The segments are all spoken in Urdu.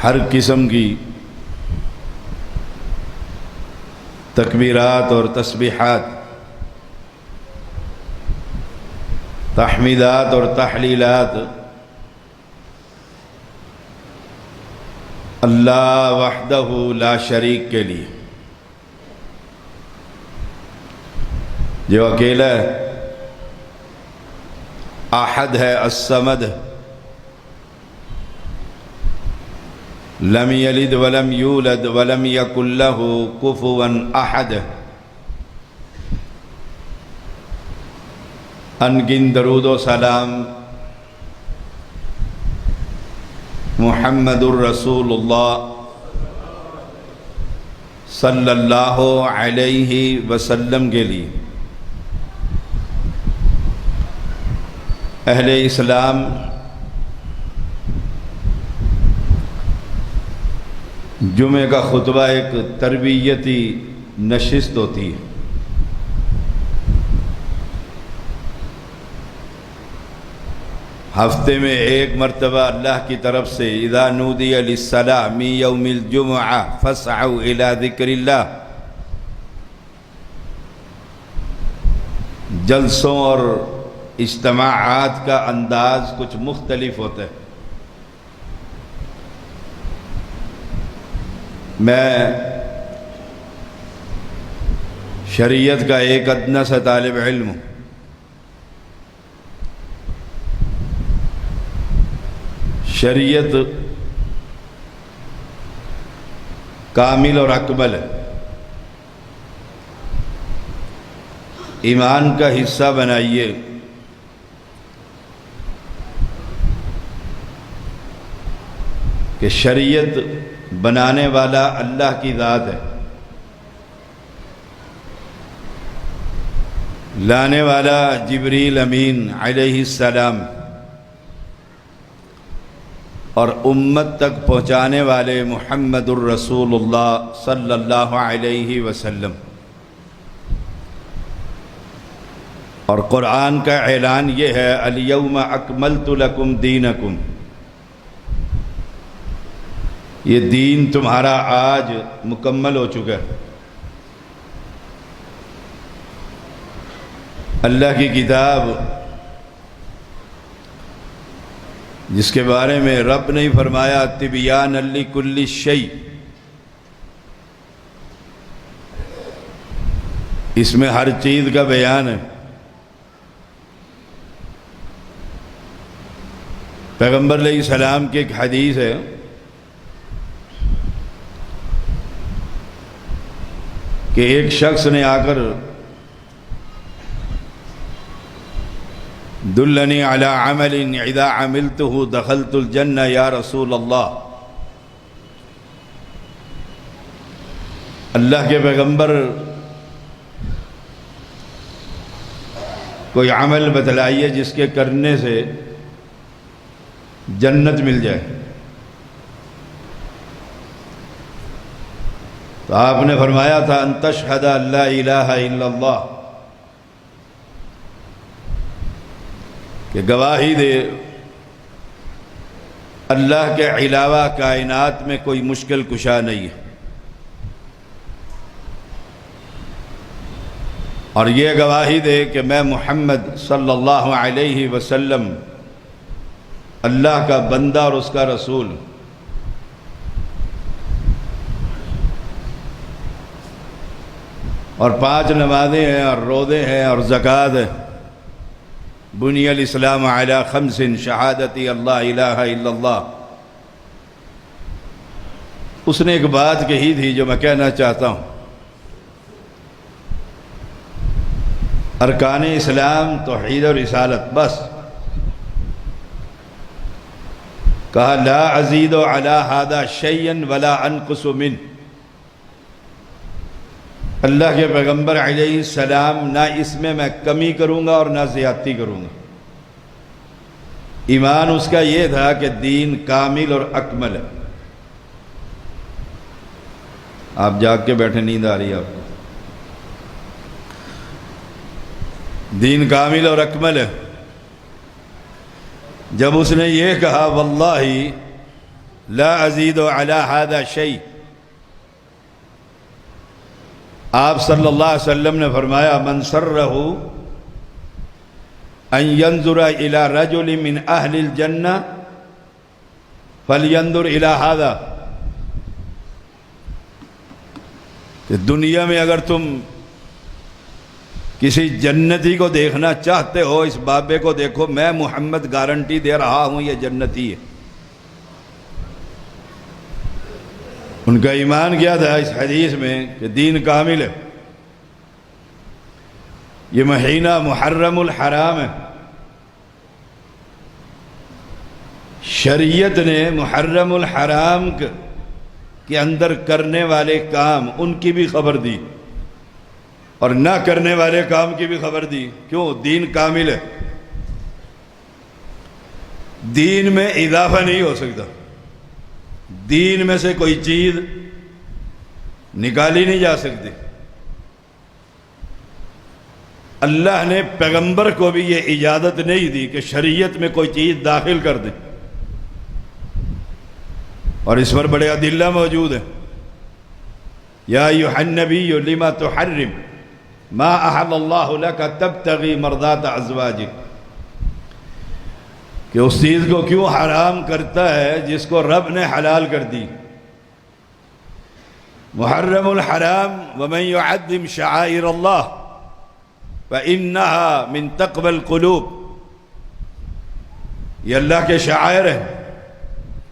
ہر قسم کی تکبیرات اور تسبیحات، تحمیدات اور تحلیلات اللہ وحدہ لا شریک کے لیے، جو اکیلا احد ہے، الصمد، لم یلد ولم یولد ولم یکن لہ کفوا احد۔ انگن درود و سلام محمد الرسول اللہ صلی اللہ علیہ وسلم کے لیے۔ اہل اسلام جمعہ کا خطبہ ایک تربیتی نشست ہوتی ہے۔ ہفتے میں ایک مرتبہ اللہ کی طرف سے اذا نودی للصلاۃ من یوم الجمعہ فاسعوا الی ذکر اللہ، جلسوں اور اجتماعات کا انداز کچھ مختلف ہوتا ہے۔ میں شریعت کا ایک ادنیٰ سا طالب علم ہوں۔ شریعت کامل اور اکمل ہے، ایمان کا حصہ بنائیے۔ کہ شریعت بنانے والا اللہ کی ذات ہے، لانے والا جبریل امین علیہ السلام، اور امت تک پہنچانے والے محمد الرسول اللہ صلی اللہ علیہ وسلم۔ اور قرآن کا اعلان یہ ہے الیوم اکملت لکم دینکم، یہ دین تمہارا آج مکمل ہو چکا ہے۔ اللہ کی کتاب جس کے بارے میں رب نے فرمایا تبیانا لکل شیء، اس میں ہر چیز کا بیان ہے۔ پیغمبر علیہ السلام کی ایک حدیث ہے کہ ایک شخص نے آ کر دلنی علی عمل اذا عملته دخلت الجنہ یا رسول اللہ، اللہ کے پیغمبر کوئی عمل بتلائیے جس کے کرنے سے جنت مل جائے۔ تو آپ نے فرمایا تھا ان تشہد ان لا الہ الا اللہ، کہ گواہی دے اللہ کے علاوہ کائنات میں کوئی مشکل کشا نہیں ہے، اور یہ گواہی دے کہ میں محمد صلی اللہ علیہ وسلم اللہ کا بندہ اور اس کا رسول۔ اور 5 نمازیں ہیں اور روزے ہیں اور زکوٰۃ ہے۔ بنی الاسلام علی 5 شہادت اللہ الہ الا اللہ۔ اس نے ایک بات کہی تھی جو میں کہنا چاہتا ہوں۔ ارکان اسلام توحید اور رسالت، بس کہا لا ازید علی ھذا شیئا ولا انقص منہ۔ اللہ کے پیغمبر علیہ السلام نہ اس میں کمی کروں گا اور نہ زیادتی کروں گا۔ ایمان اس کا یہ تھا کہ دین کامل اور اکمل ہے۔ آپ جاگ کے بیٹھے، نیند آ رہی ہے آپ کو؟ دین کامل اور اکمل ہے۔ جب اس نے یہ کہا واللہ لا ازید علی هذا شیء. آپ صلی اللہ علیہ وسلم نے فرمایا من سرہ ان ينظر الى رجل من اہل الجنہ فلینظر الى هذا. کہ دنیا میں اگر تم کسی جنتی کو دیکھنا چاہتے ہو اس بابے کو دیکھو، میں محمد گارنٹی دے رہا ہوں یہ جنتی ہے. ان کا ایمان کیا تھا اس حدیث میں کہ دین کامل ہے. یہ مہینہ محرم الحرام ہے. شریعت نے محرم الحرام کے اندر کرنے والے کام ان کی بھی خبر دی اور نہ کرنے والے کام کی بھی خبر دی. کیوں؟ دین کامل ہے. دین میں اضافہ نہیں ہو سکتا. دین میں سے کوئی چیز نکالی نہیں جا سکتی. اللہ نے پیغمبر کو بھی یہ اجازت نہیں دی کہ شریعت میں کوئی چیز داخل کر دے، اور اس پر بڑے ادلہ موجود ہیں. یا ایھا النبی لما تحرم ما احل اللہ لک تبتغی مرضات ازواجک. کہ اس چیز کو کیوں حرام کرتا ہے جس کو رب نے حلال کر دی. محرم الحرام ومن يعظم شعائر اللہ فإنها من تقوى القلوب. یہ اللہ کے شعائر ہیں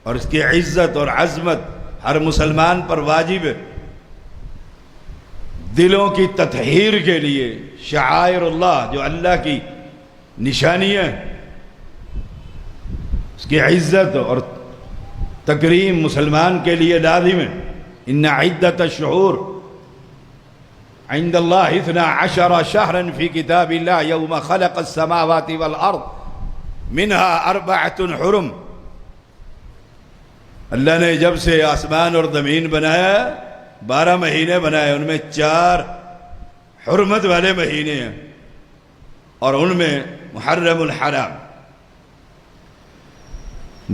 اور اس کی عزت اور عظمت ہر مسلمان پر واجب ہے. دلوں کی تطہیر کے لیے شعائر اللہ جو اللہ کی نشانیاں ہیں، اس کی عزت اور تکریم مسلمان کے لیے لازم ہے. ان عدت الشہور عند اللہ 12 شہرا فی کتاب اللہ یوم خلق السماوات والارض منها 4 حرم. اللہ نے جب سے آسمان اور زمین بنایا 12 مہینے بنائے، ان میں 4 حرمت والے مہینے ہیں، اور ان میں محرم الحرام.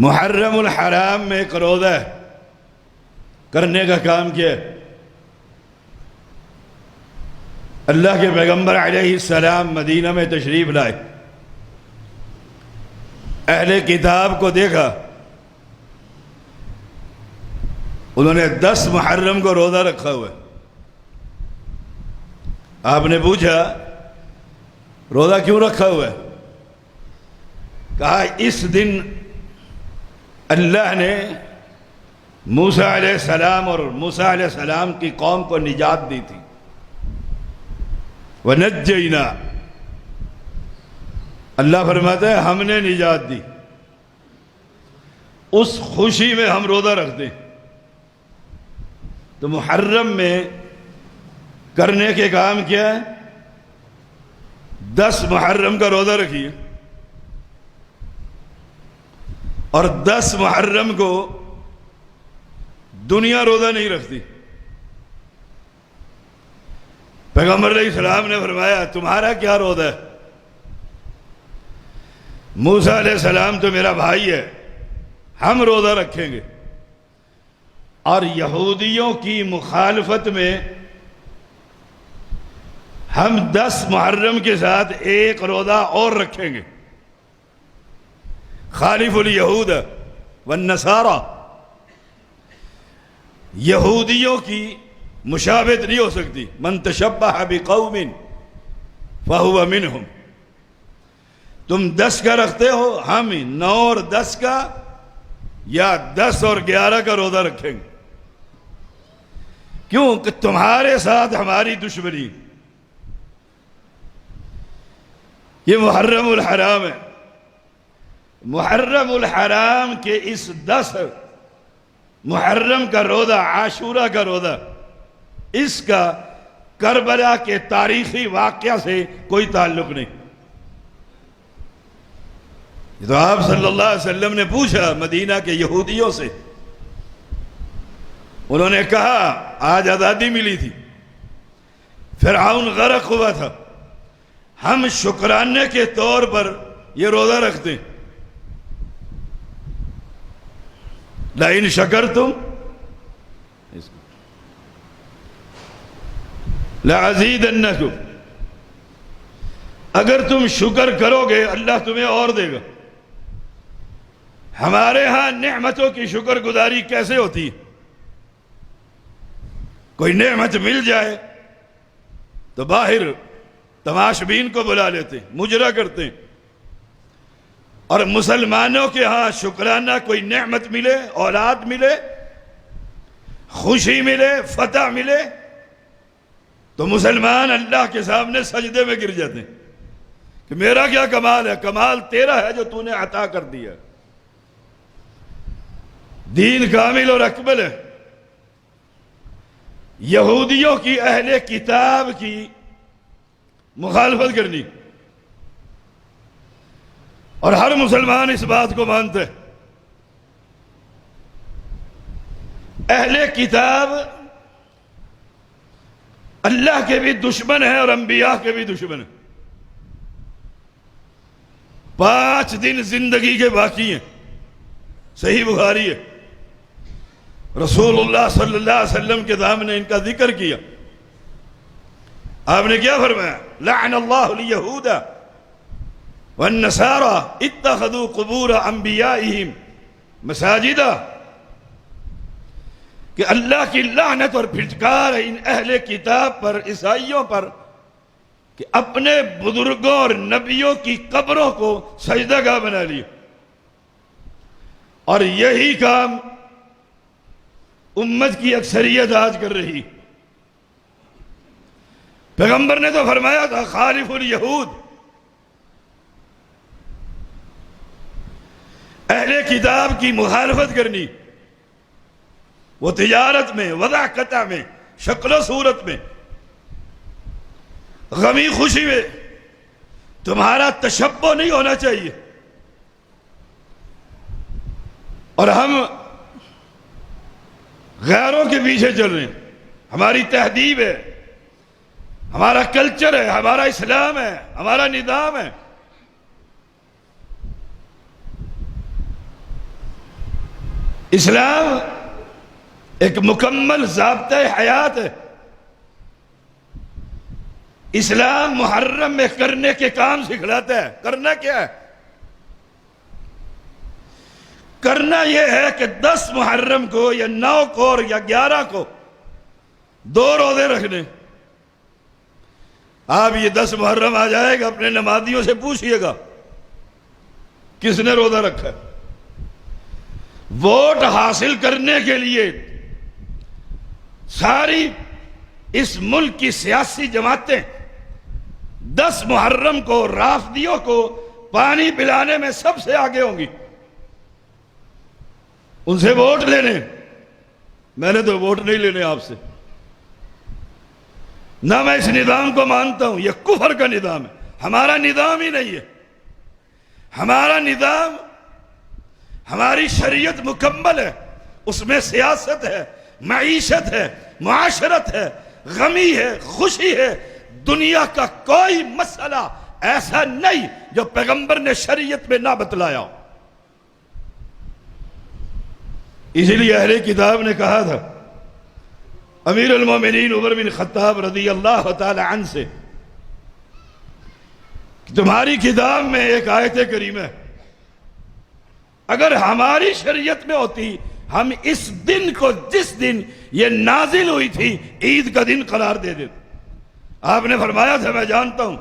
محرم الحرام میں ایک روزہ ہے. کرنے کا کام کیا ہے؟ اللہ کے پیغمبر علیہ السلام مدینہ میں تشریف لائے. اہل کتاب کو دیکھا، انہوں نے 10 محرم کو روزہ رکھا ہوا ہے. آپ نے پوچھا روزہ کیوں رکھا ہوا ہے؟ کہا اس دن اللہ نے موسیٰ علیہ السلام اور موسیٰ علیہ السلام کی قوم کو نجات دی تھی. وَنَجَّيْنَا، اللہ فرماتا ہے ہم نے نجات دی. اس خوشی میں ہم روزہ رکھتے ہیں. تو محرم میں کرنے کے کام کیا ہے؟ 10 محرم کا روزہ رکھیے، اور 10 محرم کو دنیا روزہ نہیں رکھتی. پیغمبر علیہ السلام نے فرمایا تمہارا کیا روزہ ہے؟ موسیٰ علیہ السلام تو میرا بھائی ہے، ہم روزہ رکھیں گے. اور یہودیوں کی مخالفت میں ہم 10 محرم کے ساتھ ایک روزہ اور رکھیں گے. خالف الیہود والنصارى، یہودیوں کی مشابہت نہیں ہو سکتی. من تشبہ بقوم فہو منہم. تم 10 کا رکھتے ہو، ہم 9 اور 10 کا یا 10 اور 11 کا روزہ رکھیں گے. کیوں کہ تمہارے ساتھ ہماری دشمنی. یہ محرم الحرام ہے. محرم الحرام کے اس 10 محرم کا روزہ، عاشورہ کا روزہ، اس کا کربلا کے تاریخی واقعہ سے کوئی تعلق نہیں. تو آپ صلی اللہ علیہ وسلم نے پوچھا مدینہ کے یہودیوں سے، انہوں نے کہا آج آزادی ملی تھی، فرعون غرق ہوا تھا، ہم شکرانے کے طور پر یہ روزہ رکھتے ہیں. لئن شکرتم لأزیدنکم، اگر تم شکر کرو گے اللہ تمہیں اور دے گا۔ ہمارے ہاں نعمتوں کی شکر گزاری کیسے ہوتی ہے؟ کوئی نعمت مل جائے تو باہر تماشبین کو بلا لیتے، مجرا کرتے ہیں، اور مسلمانوں کے ہاں شکرانہ کوئی نعمت ملے، اولاد ملے، خوشی ملے، فتح ملے تو مسلمان اللہ کے سامنے سجدے میں گر جاتے ہیں کہ میرا کیا کمال ہے؟ کمال تیرا ہے جو تو نے عطا کر دیا۔ دین کامل اور اکمل ہے۔ یہودیوں کی، اہل کتاب کی مخالفت کرنی، اور ہر مسلمان اس بات کو مانتا ہے۔ اہل کتاب اللہ کے بھی دشمن ہیں اور انبیاء کے بھی دشمن ہیں۔ 5 دن زندگی کے باقی ہیں، صحیح بخاری ہے، رسول اللہ صلی اللہ علیہ وسلم کے سامنے ان کا ذکر کیا۔ آپ نے کیا فرمایا؟ لعن اللہ الیہود والنصارى اتخذوا قبور انبیائہم مساجدا، کہ اللہ کی لعنت اور پھٹکار ہے ان اہل کتاب پر، عیسائیوں پر، کہ اپنے بزرگوں اور نبیوں کی قبروں کو سجدہ گاہ بنا لیا۔ اور یہی کام امت کی اکثریت آج کر رہی۔ پیغمبر نے تو فرمایا تھا خالف الیہود، اہل کتاب کی مخالفت کرنی، وہ تجارت میں، وضاحت میں، شکل و صورت میں، غمی خوشی میں تمہارا تشبہ نہیں ہونا چاہیے۔ اور ہم غیروں کے پیچھے چل رہے ہیں۔ ہماری تہذیب ہے، ہمارا کلچر ہے، ہمارا اسلام ہے، ہمارا نظام ہے۔ اسلام ایک مکمل ضابطۂ حیات ہے۔ اسلام محرم میں کرنے کے کام سکھلاتا ہے۔ کرنا کیا ہے؟ کرنا یہ ہے کہ 10 محرم کو یا 9 کو یا 11 کو 2 روزے رکھنے۔ آپ یہ 10 محرم آ جائے گا، اپنے نمازیوں سے پوچھئے گا کس نے روزہ رکھا ہے؟ ووٹ حاصل کرنے کے لیے ساری اس ملک کی سیاسی جماعتیں 10 محرم کو رافضیوں کو پانی پلانے میں سب سے آگے ہوں گی، ان سے ووٹ لینے۔ میں نے تو ووٹ نہیں لینے آپ سے، نہ میں اس نظام کو مانتا ہوں، یہ کفر کا نظام ہے، ہمارا نظام ہی نہیں ہے۔ ہمارا نظام، ہماری شریعت مکمل ہے، اس میں سیاست ہے، معیشت ہے، معاشرت ہے، غمی ہے، خوشی ہے۔ دنیا کا کوئی مسئلہ ایسا نہیں جو پیغمبر نے شریعت میں نہ بتلایا ہو۔ اسی لیے اہل کتاب نے کہا تھا امیر المومنین عمر بن خطاب رضی اللہ تعالی عنہ سے کہ تمہاری کتاب میں ایک آیت کریمہ ہے، اگر ہماری شریعت میں ہوتی ہم اس دن کو، جس دن یہ نازل ہوئی تھی، عید کا دن قرار دے دیتے۔ آپ نے فرمایا تھا میں جانتا ہوں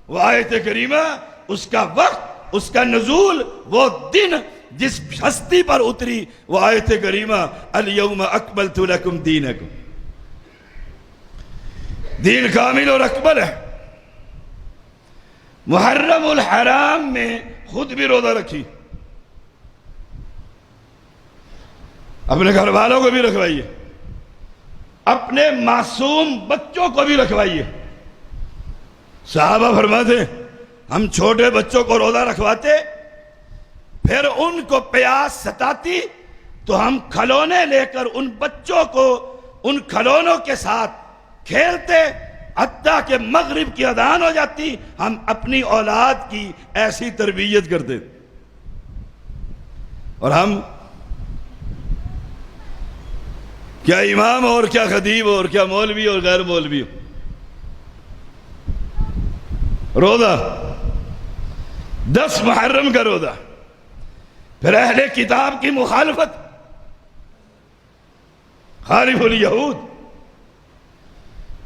وہ آیت کریمہ، اس کا وقت، اس کا نزول، وہ دن جس ہستی پر اتری، وہ آیت کریمہ الیوم اکملت لکم دینکم۔ دین کامل اور اکمل ہے۔ محرم الحرام میں خود بھی روزہ رکھی، اپنے گھر والوں کو بھی رکھوائیے، اپنے معصوم بچوں کو بھی رکھوائیے۔ صحابہ فرماتے ہم چھوٹے بچوں کو روزہ رکھواتے، پھر ان کو پیاس ستاتی تو ہم کھلونے لے کر ان بچوں کو ان کھلونوں کے ساتھ کھیلتے، حتیٰ کہ مغرب کی اذان ہو جاتی، ہم اپنی اولاد کی ایسی تربیت کرتے۔ اور ہم کیا امام اور کیا خطیب اور کیا مولوی اور غیر مولوی ہو، روزہ 10 محرم کا روزہ، پھر اہل کتاب کی مخالفت، خالف الیہود۔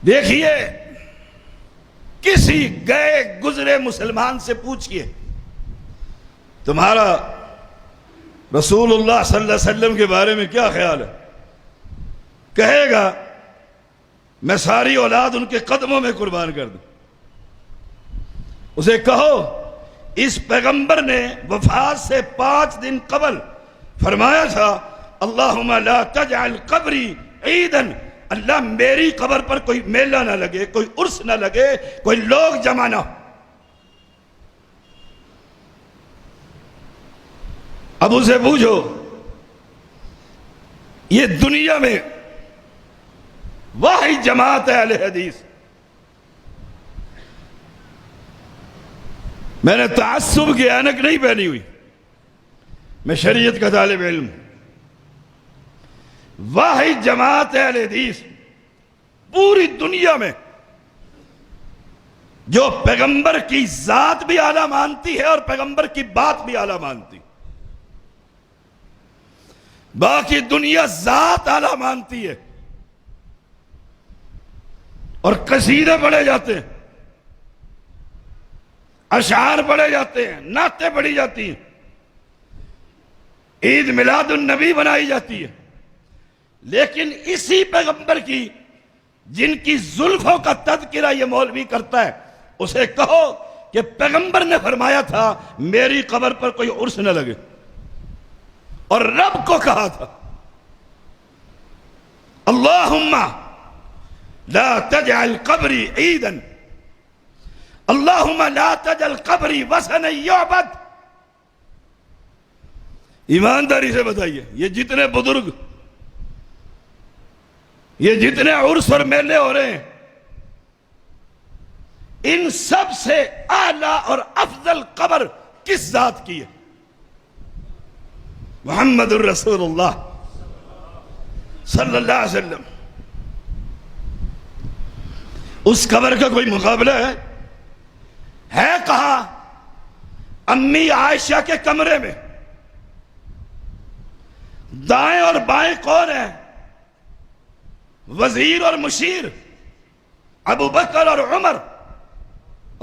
دیکھیے کسی گئے گزرے مسلمان سے پوچھئے تمہارا رسول اللہ صلی اللہ علیہ وسلم کے بارے میں کیا خیال ہے، کہے گا میں ساری اولاد ان کے قدموں میں قربان کر دوں۔ اسے کہو اس پیغمبر نے وفات سے 5 دن قبل فرمایا تھا اللہم لا تجعل قبری عیداً، اللہ میری قبر پر کوئی میلہ نہ لگے، کوئی عرس نہ لگے، کوئی لوگ جمع نہ ہو۔ اب اسے پوچھو یہ دنیا میں واحد جماعت ہے اہل حدیث، میں نے تعصب کی اینک نہیں پہنی ہوئی، میں شریعت کا طالب علم، واحد جماعت اہل حدیث پوری دنیا میں جو پیغمبر کی ذات بھی اعلیٰ مانتی ہے اور پیغمبر کی بات بھی اعلیٰ مانتی، باقی دنیا ذات اعلیٰ مانتی ہے اور قصیدے پڑھے جاتے ہیں، اشعار پڑھے جاتے ہیں، نعتیں پڑھی جاتی ہیں، عید میلاد النبی بنائی جاتی ہے، لیکن اسی پیغمبر کی جن کی زلفوں کا تذکرہ یہ مولوی کرتا ہے اسے کہو کہ پیغمبر نے فرمایا تھا میری قبر پر کوئی عرس نہ لگے، اور رب کو کہا تھا اللہم لا تجعل قبری عیداً، اللہم لا تجعل قبری وثنا یعبد۔ ایمانداری سے بتائیے یہ جتنے بزرگ، یہ جتنے عرس اور میلے ہو رہے ہیں، ان سب سے اعلیٰ اور افضل قبر کس ذات کی ہے؟ محمد الرسول اللہ صلی اللہ علیہ وسلم۔ اس قبر کا کوئی مقابلہ ہے کہاں؟ امی عائشہ کے کمرے میں دائیں اور بائیں کون ہیں؟ وزیر اور مشیر ابو بکر اور عمر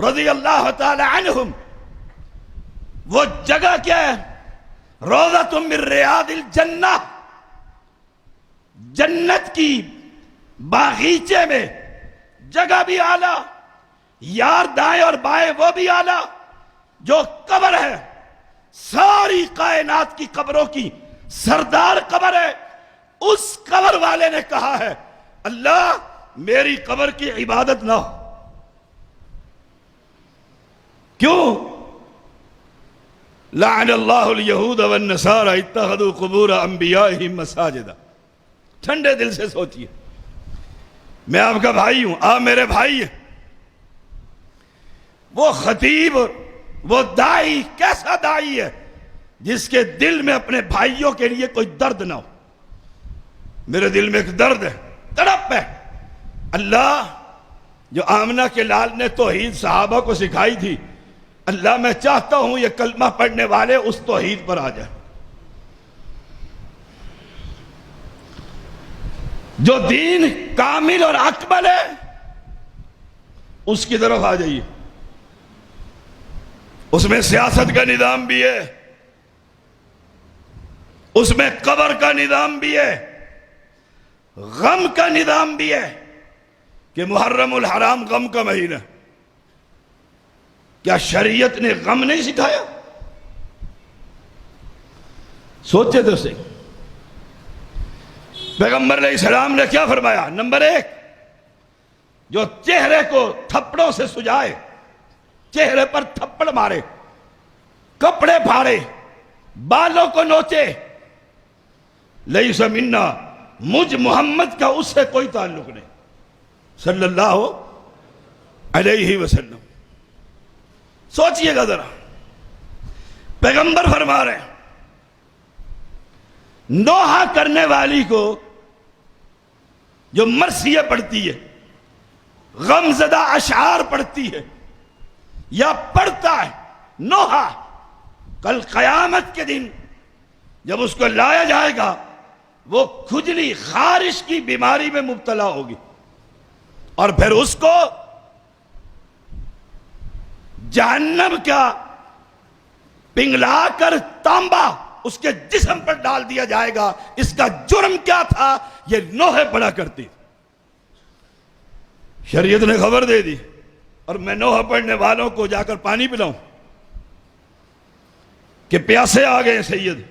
رضی اللہ تعالی عنہم۔ وہ جگہ کیا ہے؟ روضۃ من ریاض الجنہ، جنت کی باغیچے میں، جگہ بھی اعلیٰ، یار دائیں اور بائیں وہ بھی اعلیٰ۔ جو قبر ہے ساری کائنات کی قبروں کی سردار قبر ہے، اس قبر والے نے کہا ہے اللہ میری قبر کی عبادت نہ ہو۔ کیوں؟ لعن اللہ الیہود والنصارى اتخذوا قبور انبیائہم مساجدا۔ ٹھنڈے دل سے سوچئے، میں آپ کا بھائی ہوں، آپ میرے بھائی ہیں۔ وہ خطیب، وہ داعی کیسا داعی ہے جس کے دل میں اپنے بھائیوں کے لیے کوئی درد نہ ہو؟ میرے دل میں ایک درد ہے، تڑپ ہے۔ اللہ جو آمنہ کے لال نے توحید صحابہ کو سکھائی تھی، اللہ میں چاہتا ہوں یہ کلمہ پڑھنے والے اس توحید پر آ جائیں، جو دین کامل اور اکمل ہے اس کی طرف آ جائیے۔ اس میں سیاست کا نظام بھی ہے، اس میں قبر کا نظام بھی ہے، غم کا نظام بھی ہے کہ محرم الحرام غم کا مہینہ۔ کیا شریعت نے غم نہیں سکھایا؟ سوچے تو صحیح، پیغمبر علیہ السلام نے کیا فرمایا؟ نمبر 1، جو چہرے کو تھپڑوں سے سجائے، چہرے پر تھپڑ مارے، کپڑے پھاڑے، بالوں کو نوچے، لیس منا، مجھ محمد کا اس سے کوئی تعلق نہیں صلی اللہ علیہ وسلم۔ سوچئے گا ذرا، پیغمبر فرما رہے ہیں نوحہ کرنے والی کو جو مرثیہ پڑھتی ہے، غم زدہ اشعار پڑھتی ہے یا پڑھتا ہے، نوحہ کل قیامت کے دن جب اس کو لایا جائے گا وہ کھجلی خارش کی بیماری میں مبتلا ہوگی، اور پھر اس کو جہنم کا پنگلا کر تانبا اس کے جسم پر ڈال دیا جائے گا۔ اس کا جرم کیا تھا؟ یہ نوحہ پڑھا کرتی۔ شریعت نے خبر دے دی، اور میں نوحہ پڑھنے والوں کو جا کر پانی پلاؤں کہ پیاسے آ گئے سید،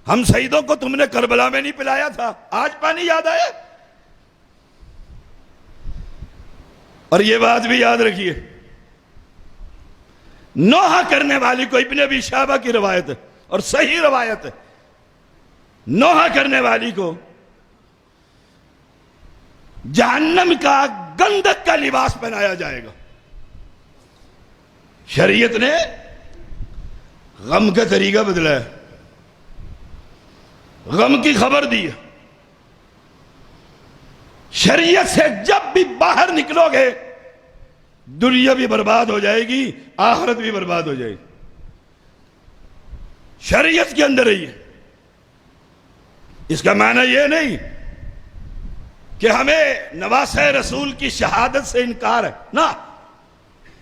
ہم سیدوں کو تم نے کربلا میں نہیں پلایا تھا، آج پانی یاد آیا؟ اور یہ بات بھی یاد رکھیے، نوحہ کرنے والی کو ابن ابی شیبہ کی روایت ہے اور صحیح روایت ہے، نوحہ کرنے والی کو جہنم کا گندک کا لباس پہنایا جائے گا۔ شریعت نے غم کا طریقہ بدلا ہے، غم کی خبر دی ہے۔ شریعت سے جب بھی باہر نکلو گے دنیا بھی برباد ہو جائے گی، آخرت بھی برباد ہو جائے گی۔ شریعت کے اندر ہی ہے۔ اس کا معنی یہ نہیں کہ ہمیں نواسہ رسول کی شہادت سے انکار ہے، نہ،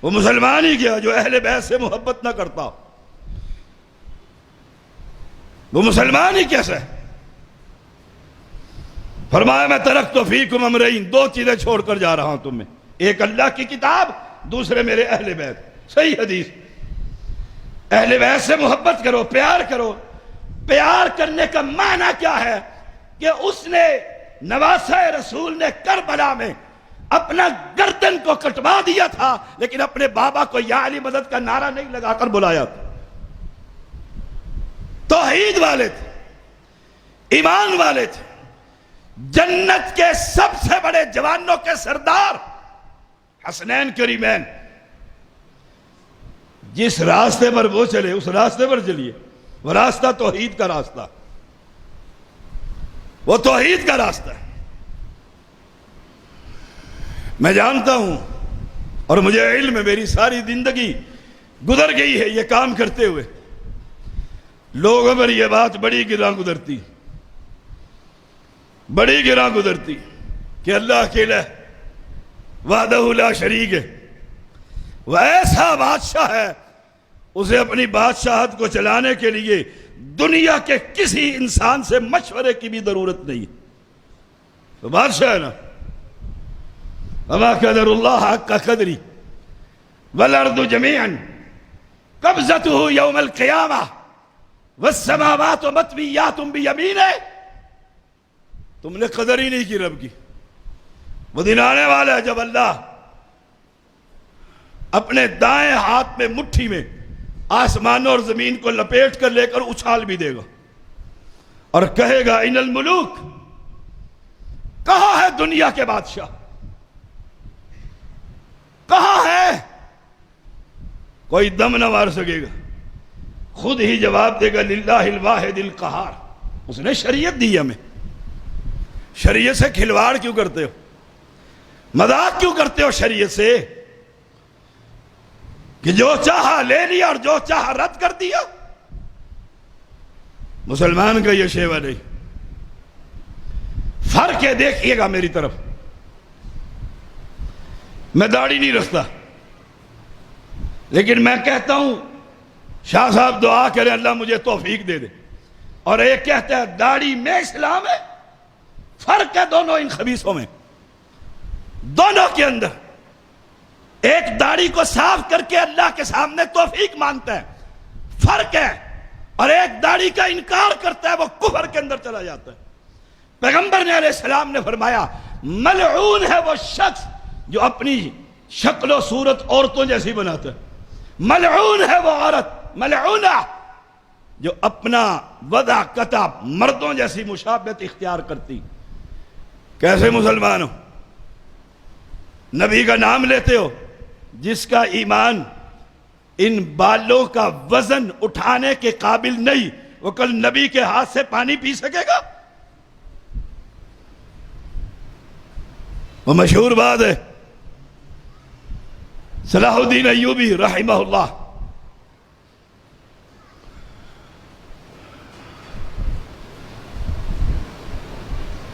وہ مسلمان ہی کیا جو اہل بیت سے محبت نہ کرتا، وہ مسلمان ہی کیسا ہے؟ فرمایا میں ترکت فیکم امرین، دو چیزیں چھوڑ کر جا رہا ہوں تم میں، ایک اللہ کی کتاب، دوسرے میرے اہل بیت۔ صحیح حدیث۔ اہل بیت سے محبت کرو، پیار کرو۔ پیار کرنے کا معنی کیا ہے؟ کہ اس نے نواسہ رسول نے کربلا میں اپنا گردن کو کٹوا دیا تھا، لیکن اپنے بابا کو یا علی مدد کا نعرہ نہیں لگا کر بلایا تھا۔ توحید والے تھے، ایمان والے تھے، جنت کے سب سے بڑے جوانوں کے سردار حسنین کریمین۔ جس راستے پر وہ چلے اس راستے پر چلیے، وہ راستہ توحید کا راستہ، وہ توحید کا راستہ ہے۔ میں جانتا ہوں اور مجھے علم ہے، میری ساری زندگی گزر گئی ہے یہ کام کرتے ہوئے، لوگوں پر یہ بات بڑی گراں گزرتی، بڑی گراں گزرتی کہ اللہ اکیلا ہے، وحدہ لا شریک ہے، وہ ایسا بادشاہ ہے، اسے اپنی بادشاہت کو چلانے کے لیے دنیا کے کسی انسان سے مشورے کی بھی ضرورت نہیں، تو بادشاہ ہے نا۔ وما قدر اللہ حق قدری والارض جميعا قبضته یوم القیامہ والسماوات مطویات بیمینہ۔ تم نے قدر ہی نہیں کی رب کی۔ وہ دن آنے والا ہے جب اللہ اپنے دائیں ہاتھ میں مٹھی میں آسمانوں اور زمین کو لپیٹ کر لے کر اچھال بھی دے گا اور کہے گا ان الملوک، کہاں ہے دنیا کے بادشاہ، کہاں ہے؟ کوئی دم نہ مار سکے گا، خود ہی جواب دے گا للہ الواحد القہار۔ اس نے شریعت دی ہمیں، شریعت سے کھلواڑ کیوں کرتے ہو؟ مذاق کیوں کرتے ہو شریعت سے؟ کہ جو چاہا لے لیا اور جو چاہا رد کر دیا۔ مسلمان کا یہ شیوہ نہیں۔ فرق ہے، دیکھیے گا میری طرف، میں داڑھی نہیں رکھتا، لیکن میں کہتا ہوں شاہ صاحب دعا کریں اللہ مجھے توفیق دے دے، اور ایک کہتا ہے داڑھی میں اسلام ہے۔ فرق ہے دونوں ان خبیثوں میں، دونوں کے اندر۔ ایک داڑھی کو صاف کر کے اللہ کے سامنے توفیق مانگتا ہے، فرق ہے، اور ایک داڑھی کا انکار کرتا ہے وہ کفر کے اندر چلا جاتا ہے۔ پیغمبر نے علیہ السلام نے فرمایا ملعون ہے وہ شخص جو اپنی شکل و صورت عورتوں جیسی بناتا ہے، ملعون ہے وہ عورت، ملعونہ جو اپنا وضع قطع مردوں جیسی مشابہت اختیار کرتی۔ کیسے مسلمان ہو؟ نبی کا نام لیتے ہو؟ جس کا ایمان ان بالوں کا وزن اٹھانے کے قابل نہیں، وہ کل نبی کے ہاتھ سے پانی پی سکے گا؟ وہ مشہور بات ہے صلاح الدین ایوبی رحمہ اللہ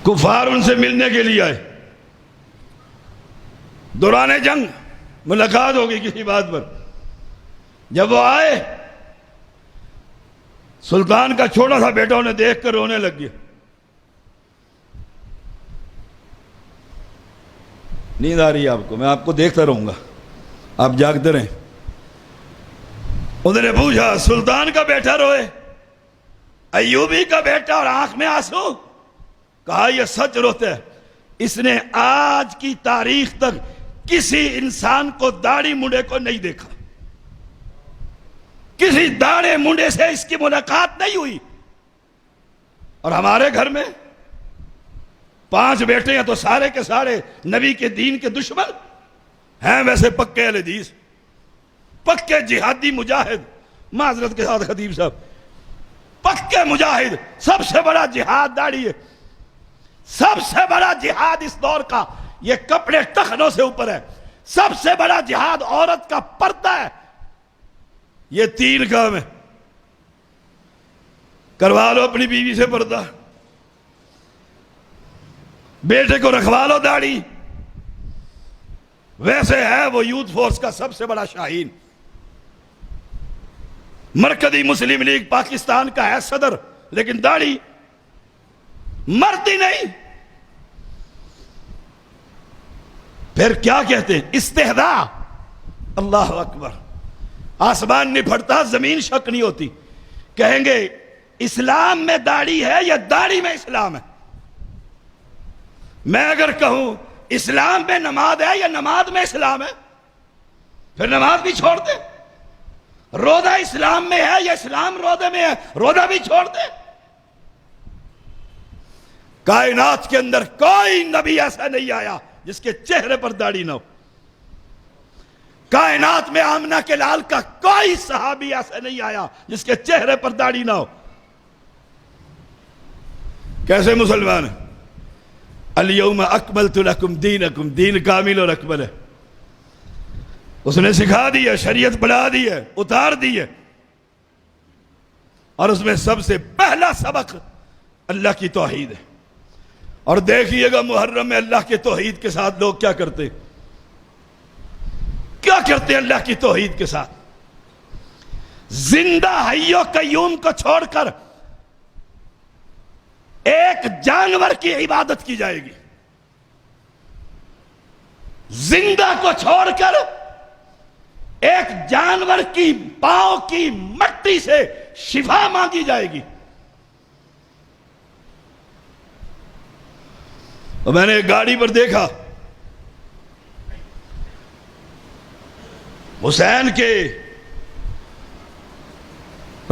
کفار ان سے ملنے کے لیے آئے، دوران جنگ ملاقات ہو گئی کسی بات پر. جب وہ آئے سلطان کا چھوٹا سا بیٹا انہیں دیکھ کر رونے لگ گیا. نیند آ رہی ہے آپ کو؟ میں آپ کو دیکھتا رہوں گا، آپ جاگتے رہیں. انہوں نے پوچھا سلطان کا بیٹا روئے، ایوبی کا بیٹا اور آنکھ میں آنسو؟ کہا یہ سچ روتا ہے، اس نے آج کی تاریخ تک کسی انسان کو داڑھی منڈے کو نہیں دیکھا، کسی داڑھی منڈے سے اس کی ملاقات نہیں ہوئی. اور ہمارے گھر میں 5 بیٹے ہیں تو سارے کے سارے نبی کے دین کے دشمن ہیں، ویسے پکے اہل حدیث، پکے جہادی مجاہد. معذرت کے ساتھ خطیب صاحب، پکے مجاہد. سب سے بڑا جہاد داڑھی ہے، سب سے بڑا جہاد اس دور کا یہ کپڑے ٹخنوں سے اوپر ہے، سب سے بڑا جہاد عورت کا پردہ ہے. یہ 3 کام ہے. کروا لو اپنی بیوی سے پردہ، بیٹے کو رکھوا لو داڑھی. ویسے ہے وہ یوتھ فورس کا سب سے بڑا شاہین، مرکزی مسلم لیگ پاکستان کا ہے صدر، لیکن داڑھی مرتی نہیں. پھر کیا کہتے ہیں؟ استحداء. اللہ اکبر. آسمان نہیں پھٹتا، زمین شک نہیں ہوتی. کہیں گے اسلام میں داڑھی ہے یا داڑھی میں اسلام ہے؟ میں اگر کہوں اسلام میں نماز ہے یا نماز میں اسلام ہے، پھر نماز بھی چھوڑ دے. روزہ اسلام میں ہے یا اسلام روزے میں ہے، روزہ بھی چھوڑ دے. کائنات کے اندر کوئی نبی ایسا نہیں آیا جس کے چہرے پر داڑھی نہ ہو. کائنات میں آمنہ کے لال کا کوئی صحابی ایسا نہیں آیا جس کے چہرے پر داڑھی نہ ہو. کیسے مسلمان ہیں؟ الیوم اکملت لکم دینکم، دین کامل اور اکمل ہے. اس نے سکھا دی ہے، شریعت بڑھا دی ہے، اتار دی ہے. اور اس میں سب سے پہلا سبق اللہ کی توحید ہے. اور دیکھیے گا محرم میں اللہ کے توحید کے ساتھ لوگ کیا کرتے اللہ کی توحید کے ساتھ. زندہ حی و قیوم کو چھوڑ کر ایک جانور کی عبادت کی جائے گی. زندہ کو چھوڑ کر ایک جانور کی پاؤں کی مٹی سے شفا مانگی جائے گی. اور میں نے ایک گاڑی پر دیکھا حسین کے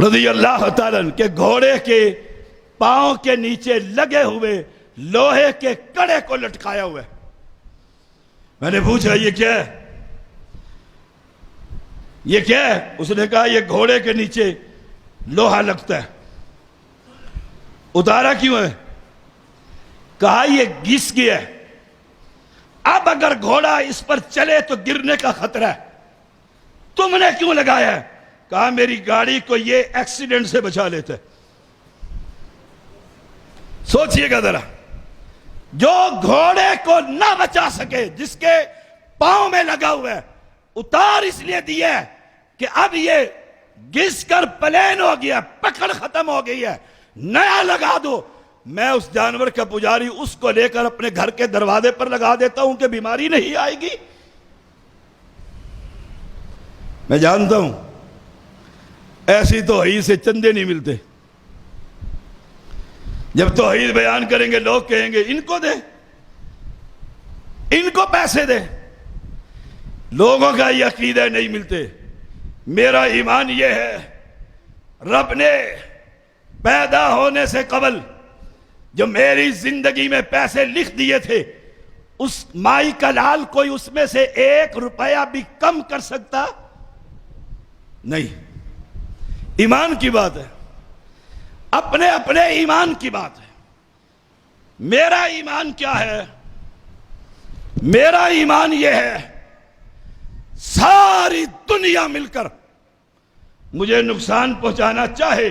رضی اللہ تعالیٰ عنہ کے گھوڑے کے پاؤں کے نیچے لگے ہوئے لوہے کے کڑے کو لٹکایا ہوا ہے. میں نے پوچھا یہ کیا ہے؟ یہ کیا ہے؟ اس نے کہا یہ گھوڑے کے نیچے لوہا لگتا ہے. اتارا کیوں ہے؟ کہا یہ گھس گیا ہے، اب اگر گھوڑا اس پر چلے تو گرنے کا خطرہ ہے، تم نے کیوں لگایا ہے؟ کہا میری گاڑی کو یہ ایکسیڈنٹ سے بچا لیتا ہے. سوچئے گا ذرا، جو گھوڑے کو نہ بچا سکے، جس کے پاؤں میں لگا ہوا ہے، اتار اس لیے دیا ہے کہ اب یہ گھس کر پلین ہو گیا، پکڑ ختم ہو گئی ہے، نیا لگا دو. میں اس جانور کا پجاری اس کو لے کر اپنے گھر کے دروازے پر لگا دیتا ہوں کہ بیماری نہیں آئے گی. میں جانتا ہوں ایسی توحید سے چندے نہیں ملتے. جب توحید بیان کریں گے لوگ کہیں گے ان کو دے، ان کو پیسے دے. لوگوں کا یہ عقیدہ نہیں ملتے. میرا ایمان یہ ہے، رب نے پیدا ہونے سے قبل جو میری زندگی میں پیسے لکھ دیے تھے، اس مائی کا لال کوئی اس میں سے 1 روپیہ بھی کم کر سکتا نہیں. ایمان کی بات ہے، اپنے اپنے ایمان کی بات ہے. میرا ایمان کیا ہے؟ میرا ایمان یہ ہے ساری دنیا مل کر مجھے نقصان پہنچانا چاہے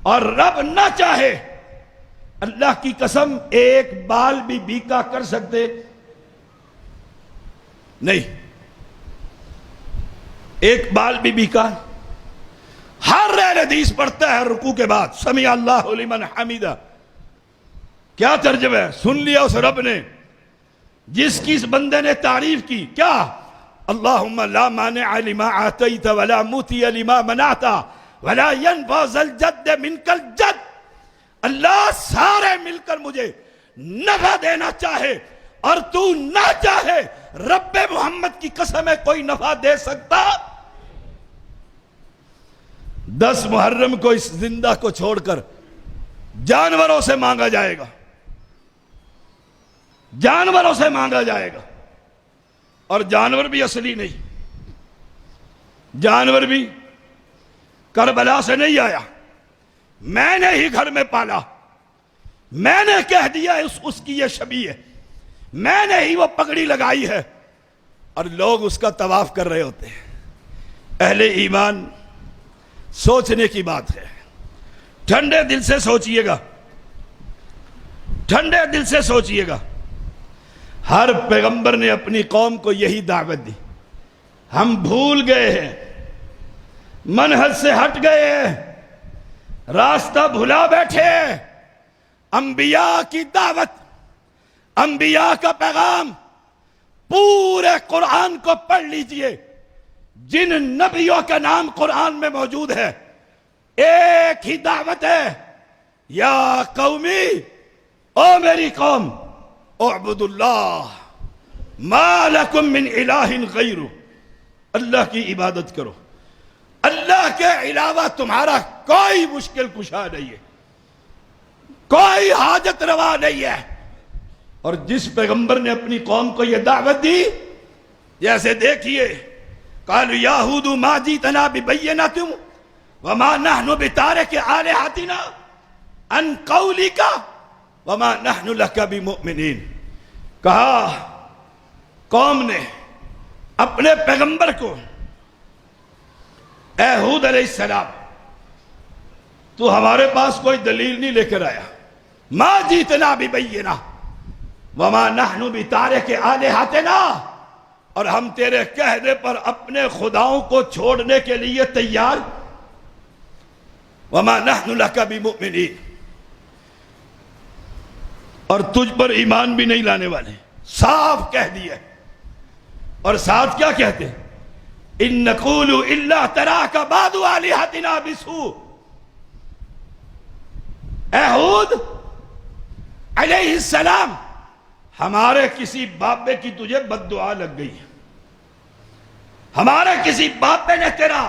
اور رب نہ چاہے، اللہ کی قسم ایک بال بھی بیکا کر سکتے نہیں، ایک بال بھی بیکا۔ ہر اہل حدیث پڑھتا ہے رکوع کے بعد سمع اللہ لمن حمیدہ، کیا ترجمہ ہے؟ سن لیا اس رب نے جس کی اس بندے نے تعریف کی، کیا؟ اللہم لا مانع لما آتیت ولا موتی لما منعت ولا ينفع ذا الجد منک الجد۔ اللہ سارے مل کر مجھے نفع دینا چاہے اور تو نہ چاہے، رب محمد کی قسم ہے کوئی نفع دے سکتا؟ 10 محرم کو اس زندہ کو چھوڑ کر جانوروں سے مانگا جائے گا، جانوروں سے مانگا جائے گا، اور جانور بھی اصلی نہیں، جانور بھی کربلا سے نہیں آیا، میں نے ہی گھر میں پالا، میں نے کہہ دیا اس کی یہ شبیہ ہے، میں نے ہی وہ پگڑی لگائی ہے، اور لوگ اس کا طواف کر رہے ہوتے ہیں۔ اہل ایمان سوچنے کی بات ہے، ٹھنڈے دل سے سوچئے گا، ٹھنڈے دل سے سوچئے گا۔ ہر پیغمبر نے اپنی قوم کو یہی دعوت دی، ہم بھول گئے ہیں، منہج سے ہٹ گئے ہیں، راستہ بھلا بیٹھے ہیں۔ انبیاء کی دعوت، انبیاء کا پیغام، پورے قرآن کو پڑھ لیجئے، جن نبیوں کا نام قرآن میں موجود ہے ایک ہی دعوت ہے، یا قومی، او میری قوم، اعبدوا اللہ ما لکم من الہ غیرہ، اللہ کی عبادت کرو، اللہ کے علاوہ تمہارا کوئی مشکل کشا نہیں ہے، کوئی حاجت روا نہیں ہے۔ اور جس پیغمبر نے اپنی قوم کو یہ دعوت دی، جیسے دیکھیے قالوا یا ہود ما جئتنا ببینۃ وما نحن بتارک آلہتنا عن قولک وما نحن لک بمؤمنین۔ کہا قوم نے اپنے پیغمبر کو، اے ہود علیہ السلام، تو ہمارے پاس کوئی دلیل نہیں لے کر آیا، ما جئتنا ببینہ وما نحن بتارک آلہتنا، اور ہم تیرے کہنے پر اپنے خداؤں کو چھوڑنے کے لیے تیار، وما نحن لک بمؤمنین، اور تجھ پر ایمان بھی نہیں لانے والے، صاف کہہ دیا۔ اور ساتھ کیا کہتے ہیں؟ ان نقول الا تراک بعض آلہتنا بسوء۔ اے ہود علیہ السلام، ہمارے کسی بابے کی تجھے بد دعا لگ گئی ہے، ہمارے کسی بابے نے تیرا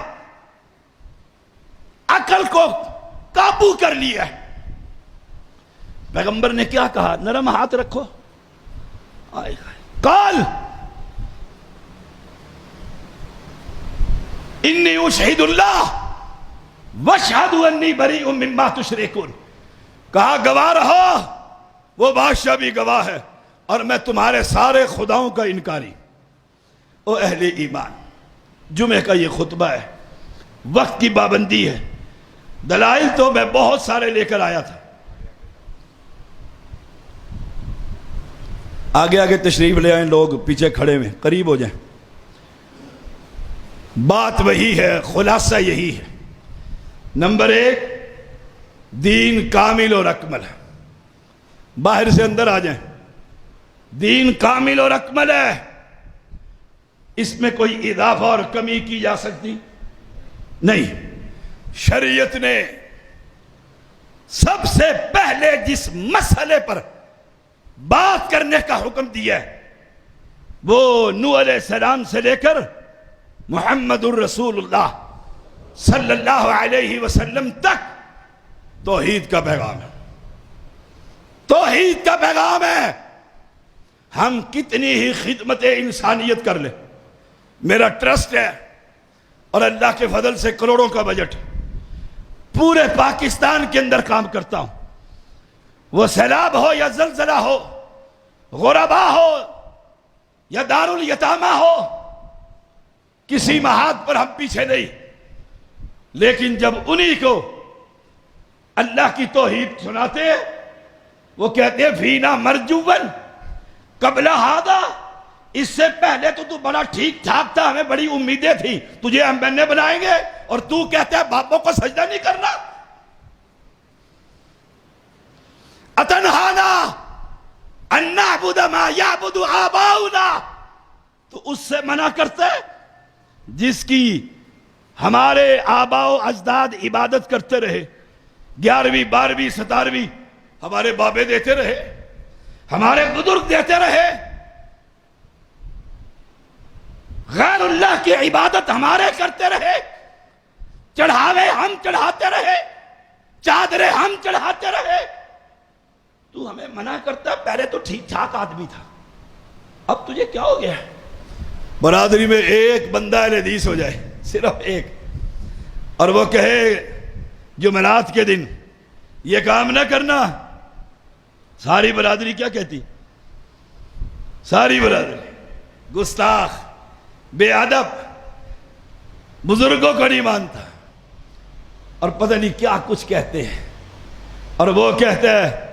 عقل کو قابو کر لیا ہے۔ پیغمبر نے کیا کہا؟ نرم ہاتھ رکھو، قال انی اشہد اللہ واشہد انی بریء مما تشرکون، کہا گواہ رہو، وہ بادشاہ بھی گواہ ہے، اور میں تمہارے سارے خداؤں کا انکاری۔ او اہل ایمان، جمعہ کا یہ خطبہ ہے، وقت کی پابندی ہے، دلائل تو میں بہت سارے لے کر آیا تھا، آگے آگے تشریف لے آئیں، لوگ پیچھے کھڑے ہوئے قریب ہو جائیں۔ بات وہی ہے، خلاصہ یہی ہے۔ نمبر 1، دین کامل اور اکمل ہے، باہر سے اندر آ جائیں، دین کامل اور اکمل ہے، اس میں کوئی اضافہ اور کمی کی جا سکتی نہیں۔ شریعت نے سب سے پہلے جس مسئلے پر بات کرنے کا حکم دیا ہے وہ نوح علیہ السلام سے لے کر محمد الرسول اللہ صلی اللہ علیہ وسلم تک توحید کا پیغام ہے، توحید کا پیغام ہے۔ ہم کتنی ہی خدمت انسانیت کر لیں، میرا ٹرسٹ ہے اور اللہ کے فضل سے کروڑوں کا بجٹ پورے پاکستان کے اندر کام کرتا ہوں، وہ سیلاب ہو یا زلزلہ ہو، غربا ہو یا دارالیتامہ ہو، کسی محاذ پر ہم پیچھے نہیں، لیکن جب انہی کو اللہ کی توحید سناتے ہیں، وہ کہتے ہیں فینا مرجوبن قبل ھذا، اس سے پہلے تو بڑا ٹھیک ٹھاک تھا، ہمیں بڑی امیدیں تھیں تجھے ہم بننے بنائیں گے، اور تو کہتا ہے باپوں کو سجدہ نہیں کرنا۔ اتنہانا ان نعبد ما یعبد آباؤنا، تو اس سے منع کرتا ہے جس کی ہمارے آباء و اجداد عبادت کرتے رہے، 11ویں 12ویں 17ویں ہمارے بابے دیتے رہے، ہمارے بزرگ دیتے رہے، غیر اللہ کی عبادت ہمارے کرتے رہے، چڑھاوے ہم چڑھاتے رہے، چادریں ہم چڑھاتے رہے، تو ہمیں منع کرتا ہے پہلے تو ٹھیک ٹھاک آدمی تھا، اب تجھے کیا ہو گیا؟ برادری میں ایک بندہ اہل حدیث ہو جائے، صرف ایک، اور وہ کہے جمعرات کے دن یہ کام نہ کرنا، ساری برادری کیا کہتی؟ ساری برادری گستاخ، بے ادب، بزرگوں کو نہیں مانتا، اور پتہ نہیں کیا کچھ کہتے ہیں، اور وہ کہتا ہے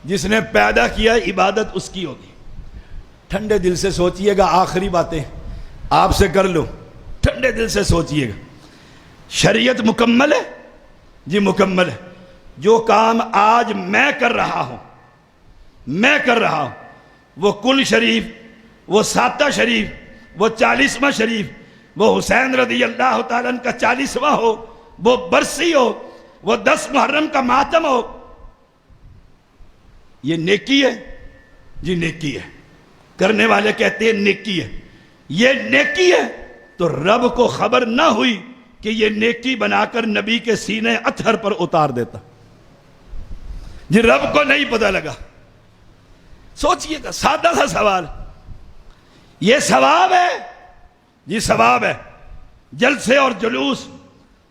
جس نے پیدا کیا عبادت اس کی ہوگی۔ ٹھنڈے دل سے سوچئے گا، آخری باتیں آپ سے کر لوں، ٹھنڈے دل سے سوچئے گا، شریعت مکمل ہے؟ جی مکمل ہے۔ جو کام آج میں کر رہا ہوں، وہ کل شریف، وہ ساتہ شریف، وہ 40واں شریف، وہ حسین رضی اللہ تعالیٰ عنہ کا 40واں ہو، وہ برسی ہو، وہ 10 محرم کا ماتم ہو، یہ نیکی ہے؟ جی نیکی ہے۔ کرنے والے کہتے ہیں نیکی ہے، یہ نیکی ہے، تو رب کو خبر نہ ہوئی کہ یہ نیکی بنا کر نبی کے سینے اطہر پر اتار دیتا؟ جی رب کو نہیں پتہ لگا۔ سوچئے گا، سادہ سا سوال، یہ ثواب ہے؟ جی ثواب ہے۔ جلسے اور جلوس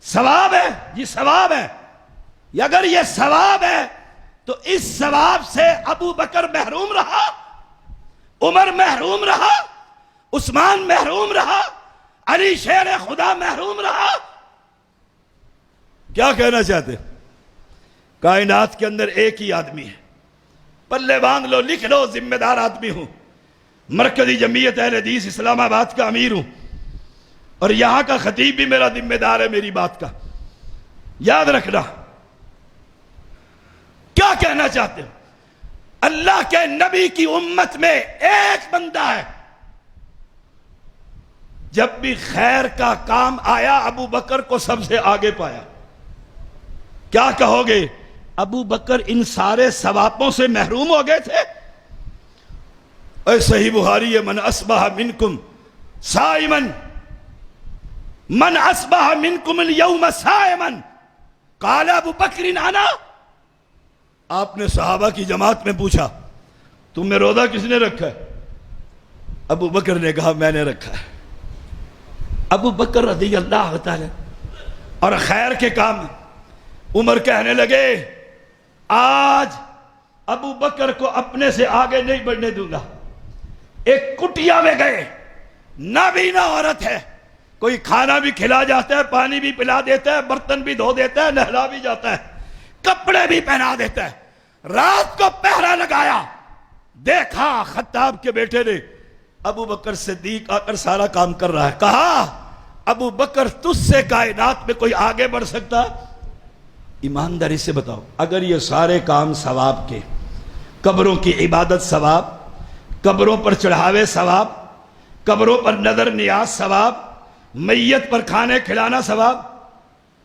ثواب ہے؟ جی ثواب ہے۔ اگر یہ ثواب ہے تو اس ثواب سے ابو بکر محروم رہا، عمر محروم رہا، عثمان محروم رہا، علی شیر خدا محروم رہا؟ کیا کہنا چاہتے؟ کائنات کے اندر ایک ہی آدمی ہے، پلے باندھ لو، لکھ لو، ذمہ دار آدمی ہوں، مرکزی جمعیت اہل حدیث اسلام آباد کا امیر ہوں، اور یہاں کا خطیب بھی میرا ذمہ دار ہے میری بات کا، یاد رکھنا۔ کیا کہنا چاہتے ہو؟ اللہ کے نبی کی امت میں ایک بندہ ہے، جب بھی خیر کا کام آیا ابو بکر کو سب سے آگے پایا۔ کیا کہو گے؟ ابو بکر ان سارے ثوابوں سے محروم ہو گئے تھے؟ اے صحیح بخاری ہے، من اصبح منکم صائما، من اصبح منکم اليوم صائما قال ابو بکر انا۔ آپ نے صحابہ کی جماعت میں پوچھا تم میں روزہ کس نے رکھا ہے؟ ابو بکر نے کہا میں نے رکھا ہے۔ ابو بکر رضی اللہ تعالی، اور خیر کے کام عمر کہنے لگے آج ابو بکر کو اپنے سے آگے نہیں بڑھنے دوں گا۔ ایک کٹیا میں گئے، نابینا عورت ہے، کوئی کھانا بھی کھلا جاتا ہے، پانی بھی پلا دیتا ہے، برتن بھی دھو دیتا ہے، نہلا بھی جاتا ہے، کپڑے بھی پہنا دیتا ہے۔ رات کو پہرا لگایا، دیکھا خطاب کے بیٹے نے ابو بکر صدیق آ کر سارا کام کر رہا ہے، کہا ابو بکر تجھ سے کائنات میں کوئی آگے بڑھ سکتا؟ ایمانداری سے بتاؤ، اگر یہ سارے کام ثواب کے، قبروں کی عبادت ثواب، قبروں پر چڑھاوے ثواب، قبروں پر نظر نیاز ثواب، میت پر کھانے کھلانا ثواب،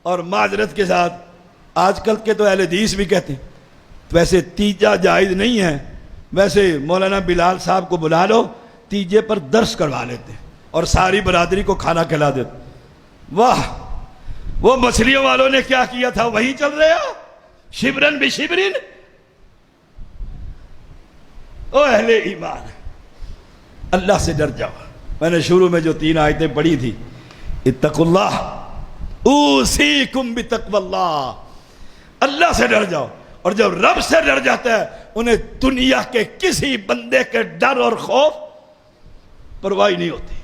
اور معذرت کے ساتھ آج کل کے تو اہل حدیث بھی کہتے ہیں ویسے تیجا جائز نہیں ہے، ویسے مولانا بلال صاحب کو بلا لو، تیجے پر درس کروا لیتے اور ساری برادری کو کھانا کھلا دیتے۔ واہ، وہ مچھلیوں والوں نے کیا کیا تھا وہی چل رہے ہو، شبرن بھی شبرن۔ او اہل ایمان، اللہ سے ڈر جاؤ۔ میں نے شروع میں جو 3 آیتیں پڑھی تھی، اتقوا اللہ اوصیکم بتقوی اللہ، اللہ سے ڈر جاؤ۔ اور جب رب سے ڈر جاتا ہے، انہیں دنیا کے کسی بندے کے ڈر اور خوف پرواہ نہیں ہوتی.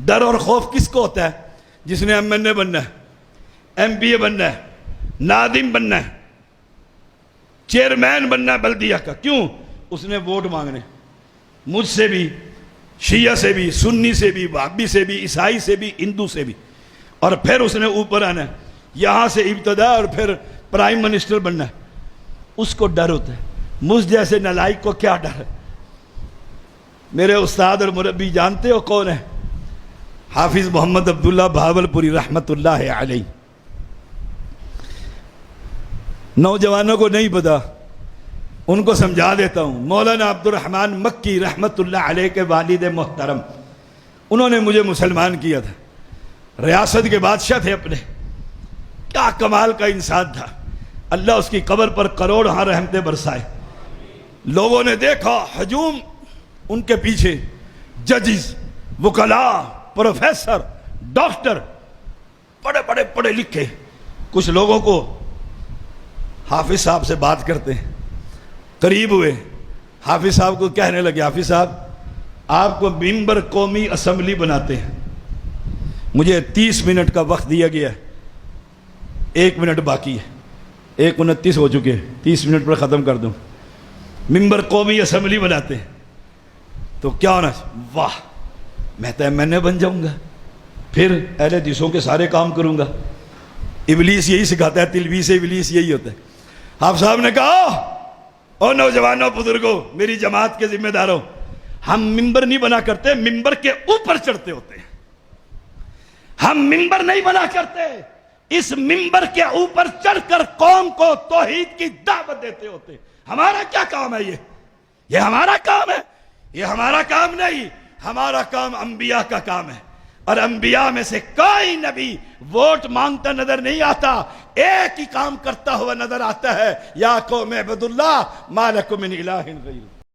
ڈر اور خوف کس کو ہوتا ہے؟ جس نے ایم این اے بننا ہے, ایم پی اے بننا ہے, نادم بننا ہے, چیئرمین بننا ہے بلدیہ کا. کیوں؟ اس نے ووٹ مانگنے, مجھ سے بھی, شیعہ سے بھی, سنی سے بھی, وہابی سے بھی, عیسائی سے بھی, ہندو سے بھی, اور پھر اس نے اوپر آنا ہے, یہاں سے ابتدا, اور پھر پرائم منسٹر بننا ہے. اس کو ڈر ہوتا ہے. مجھ جیسے نالائق کو کیا ڈر ہے؟ میرے استاد اور مربی جانتے ہو کون ہے؟ حافظ محمد عبداللہ بہاولپوری رحمت اللہ علیہ. نوجوانوں کو نہیں پتا, ان کو سمجھا دیتا ہوں. مولانا عبد الرحمن مکی رحمت اللہ علیہ کے والد محترم, انہوں نے مجھے مسلمان کیا تھا. ریاست کے بادشاہ تھے اپنے. کیا کمال کا انسان تھا. اللہ اس کی قبر پر کروڑ رحمتیں برسائے. لوگوں نے دیکھا ہجوم ان کے پیچھے, ججز, وکلاء, پروفیسر, ڈاکٹر, بڑے بڑے پڑھے لکھے. کچھ لوگوں کو حافظ صاحب سے بات کرتے ہیں, قریب ہوئے, حافظ صاحب کو کہنے لگے, حافظ صاحب آپ کو ممبر قومی اسمبلی بناتے ہیں, مجھے 30 منٹ کا وقت دیا گیا ہے, 1 منٹ باقی ہے, 1:29 ہو چکے, 30 منٹ پر ختم کر دوں. ممبر قومی اسمبلی بناتے ہیں تو کیا ہونا؟ واہ, میں تو ایم این اے بن جاؤں گا, پھر اہل حدیثوں کے سارے کام کروں گا. ابلیس یہی سکھاتا ہے, تلبیس ابلیس یہی ہوتا ہے. آپ صاحب نے کہا, او نوجوانوں, بزرگوں, میری جماعت کے ذمہ داروں, ہم ممبر نہیں بنا کرتے, ممبر کے اوپر چڑھتے ہوتے ہیں. ہم ممبر نہیں بنا کرتے, اس ممبر کے اوپر چڑھ کر قوم کو توحید کی دعوت دیتے ہوتے. ہمارا کیا کام ہے؟ یہ ہمارا کام ہے؟ یہ ہمارا کام نہیں. ہمارا کام انبیاء کا کام ہے, اور انبیاء میں سے کوئی نبی ووٹ مانگتا نظر نہیں آتا, ایک ہی کام کرتا ہوا نظر آتا ہے, یا قوم اعبدوا اللہ ما لکم من الہ غیرہ.